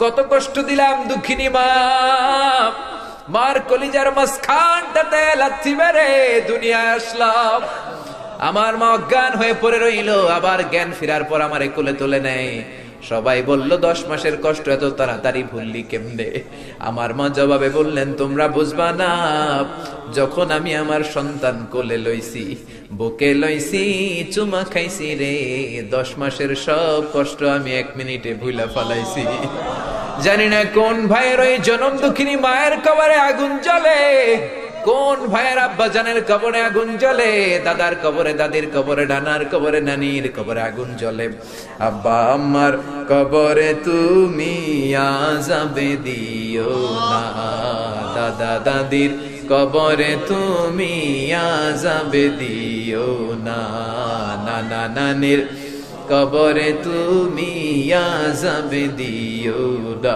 কত কষ্ট দিলাম দুঃখিনী মা, মার কলিজার মাঝখানটাতে লাথি মেরে দুনিয়ায় আসলাম। আমার মা অজ্ঞান হয়ে পড়ে রইল, আবার জ্ঞান ফেরার পর আমারে কোলে তুলে নেয়। সবাই বলল 10 মাসের কষ্ট এত তাড়াতাড়ি ভুললি কেমনে? আমার মা জবাবে বললেন, তোমরা বুঝবা না, যখন আমি আমার সন্তান কোলে লইছি, বুকে লইছি, চুমা খাইছি রে, 10 মাসের সব কষ্ট আমি 1 মিনিটে ভুলা ফালাইছি। জানি না কোন ভাইয়ের ওই জনম দুঃখিনী মায়ের কবরে আগুন জ্বলে, কোন ভাইয়ের আব্বা জানের কবরে আগুন জ্বলে, দাদার কবরে, দাদির কবরে, নানার কবরে, নানির কবরে আগুন জ্বলে। আব্বা আম্মার কবরে তুমি আযাবে দিও না, দাদা দাদির কবরে তুমি আযাবে দিও না, নানা নানির কবরে তুমি আযাবে দিও না।